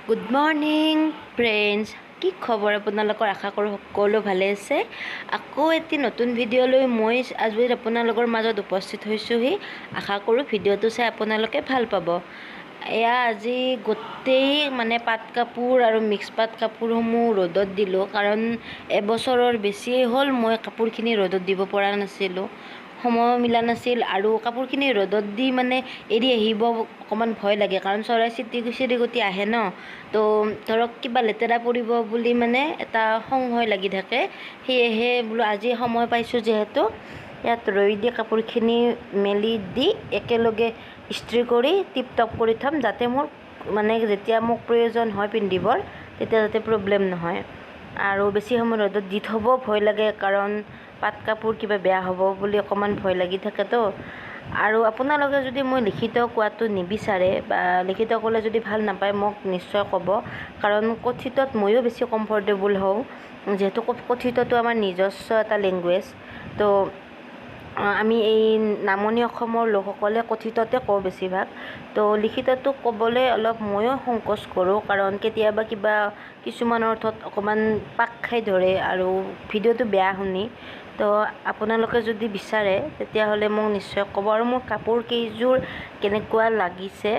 Good morning friends, কি খবৰ আপোনালোকৰ? আশা কৰোঁ সকলো ভালে আছে। আকৌ এটি নতুন ভিডিঅ' লৈ মই আজি আপোনালোকৰ মাজত উপস্থিত হৈছোঁহি। আশা কৰোঁ ভিডিঅ'টো চাই আপোনালোকে ভাল পাব। এয়া আজি গোটেই পাট কাপোৰ আৰু মিক্স পাট কাপোৰসমূহ ৰ'দত দিলোঁ, কাৰণ এবছৰৰ বেছিয়ে হ'ল মই কাপোৰখিনি ৰ'দত দিব পৰা নাছিলোঁ। সময় মিলা নাছিল আৰু কাপোৰখিনি ৰ'দত দি এৰি আহিব অকণমান ভয় লাগে, কাৰণ চৰাই চিৰিকটি আহে ন, তো ধৰক কিবা লেতেৰা পৰিব বুলি এটা সংশয় লাগি থাকে। সেয়েহে বোলো আজি সময় পাইছোঁ যিহেতু ইয়াত ৰৈ দি কাপোৰখিনি মেলি দি একেলগে ইস্ত্ৰি কৰি টিপ টপ কৰি থ'ম, যাতে মোৰ যেতিয়া মোক প্ৰয়োজন হয় পিন্ধিবৰ তেতিয়া যাতে প্ৰব্লেম নহয়। আৰু বেছি সময় ৰ'দত দি থ'ব ভয় লাগে, কাৰণ পাট কাপোৰ কিবা বেয়া হ'ব বুলি অকণমান ভয় লাগি থাকেতো। আৰু আপোনালোকে যদি মই লিখিত কোৱাটো নিবিচাৰে বা লিখিত ক'লে যদি ভাল নাপায় মোক নিশ্চয় ক'ব, কাৰণ কথিতত ময়ো বেছি কমফৰ্টেবল হওঁ, যিহেতু কথিতটো আমাৰ নিজস্ব এটা লেংগুৱেজ। তো আমি এই নামনি অসমৰ লোকসকলে কথিততে কওঁ বেছিভাগ। তো লিখিতটো ক'বলৈ অলপ ময়ো সংকোচ কৰোঁ, কাৰণ কেতিয়াবা কিছুমান অৰ্থত অকণমান পাক খাই ধৰে আৰু ভিডিঅ'টো বেয়া শুনি। তো আপোনালোকে যদি বিচাৰে তেতিয়াহ'লে মোক নিশ্চয় ক'ব, আৰু মোৰ কাপোৰ কেইযোৰ কেনেকুৱা লাগিছে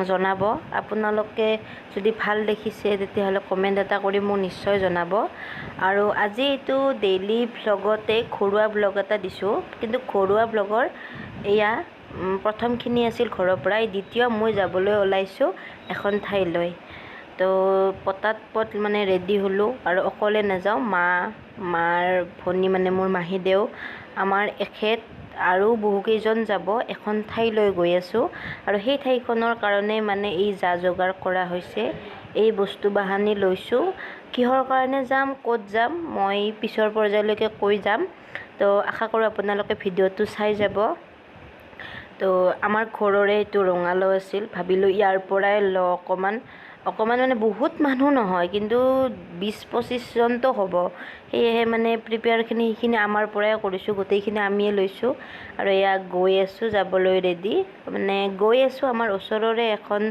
জনাব। আপোনালোকে যদি ভাল দেখিছে তেতিয়াহ'লে কমেণ্ট এটা কৰি মোক নিশ্চয় জনাব। আৰু আজি এইটো ডেইলি ভ্লগতে ঘৰুৱা ভ্লগ এটা দিছোঁ, কিন্তু ঘৰুৱা ভ্লগৰ এয়া প্ৰথমখিনি আছিল ঘৰৰ পৰা, দ্বিতীয় মই যাবলৈ ওলাইছোঁ এখন ঠাইলৈ। তো পটাপট ৰেডি হ'লোঁ, আৰু অকলে নাযাওঁ, মাৰ ভনী মোৰ মাহীদেউ, আমাৰ এখেত আৰু বহুকেইজন যাব। এখন ঠাইলৈ গৈ আছোঁ, আৰু সেই ঠাইখনৰ কাৰণে এই যা যোগাৰ কৰা হৈছে। এই বস্তু বাহানি লৈছোঁ, কিহৰ কাৰণে যাম, ক'ত যাম মই পিছৰ পৰ্যায়লৈকে কৈ যাম। তো আশা কৰোঁ আপোনালোকে ভিডিঅ'টো চাই যাব। তো আমাৰ ঘৰৰে এইটো ৰঙালাও আছিল, ভাবিলোঁ ইয়াৰ পৰাই লওঁ অকণমান বহুত মানুহ নহয়, কিন্তু 20-25 জনতো হ'ব। সেয়েহে প্ৰিপেয়াৰখিনি সেইখিনি আমাৰ পৰাই কৰিছোঁ, গোটেইখিনি আমিয়ে লৈছোঁ। আৰু এয়া গৈ আছোঁ, যাবলৈ ৰেডি। গৈ আছোঁ আমাৰ ওচৰৰে এখন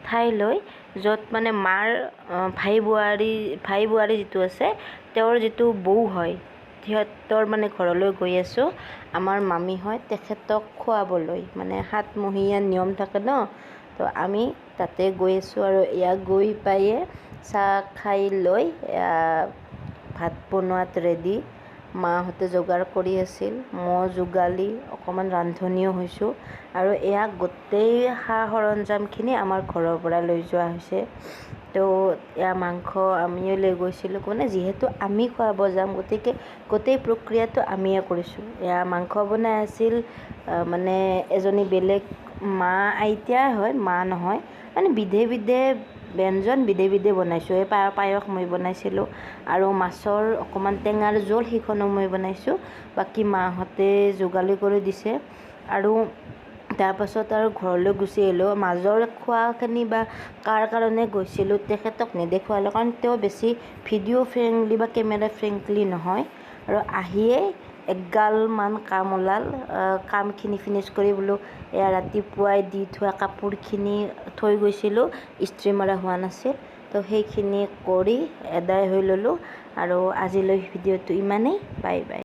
ঠাইলৈ, য'ত মাৰ ভাই বোৱাৰী যিটো আছে তেওঁৰ যিটো বৌ হয়, সিহঁতৰ ঘৰলৈ গৈ আছোঁ। আমাৰ মামী হয়, তেখেতক খোৱাবলৈ 7মহীয়া নিয়ম থাকে ন, তো আমি তাতে গৈ আছোঁ। আৰু এয়া গৈ পায়ে চাহ খাই লৈ ভাত বনোৱাত ৰেডি। মাহঁতে যোগাৰ কৰি আছিল, মই যোগালী অকণমান ৰান্ধনীও হৈছোঁ। আৰু এয়া গোটেই সা সৰঞ্জামখিনি আমাৰ ঘৰৰ পৰা লৈ যোৱা হৈছে। তো এয়া মাংস আমিয়ে লৈ গৈছিলোঁ, যিহেতু আমি খুৱাব যাম, গতিকে গোটেই প্ৰক্ৰিয়াটো আমিয়ে কৰিছোঁ। এয়া মাংস বনাই আছিল এজনী বেলেগ আইতাই হয়, মা নহয়, বিধে বিধে ব্যঞ্জন বিধে বিধে বনাইছোঁ। এই পায়স মই বনাইছিলোঁ, আৰু মাছৰ অকণমান টেঙাৰ জোল সেইখনো মই বনাইছোঁ। বাকী মাহঁতে যোগালি কৰি দিছে। আৰু তাৰপাছত আৰু ঘৰলৈ গুচি আহিলোঁ। মাজৰ খোৱাখিনি বা কাৰ কাৰণে গৈছিলোঁ তেখেতক নেদেখুৱালোঁ, কাৰণ তেওঁ বেছি ভিডিঅ' ফ্ৰেণ্ডলি বা কেমেৰা ফ্ৰেণ্ডলি নহয়। আৰু আহিয়ে এগালমান কাম ওলাল, কামখিনি ফিনিছ কৰি বোলো এয়া ৰাতিপুৱাই দি থোৱা কাপোৰখিনি থৈ গৈছিলোঁ, ইস্ত্ৰি মৰা হোৱা নাছিল, তো সেইখিনি কৰি এদায় হৈ ল'লোঁ। আৰু আজিলৈ ভিডিঅ'টো ইমানেই, বাই বাই।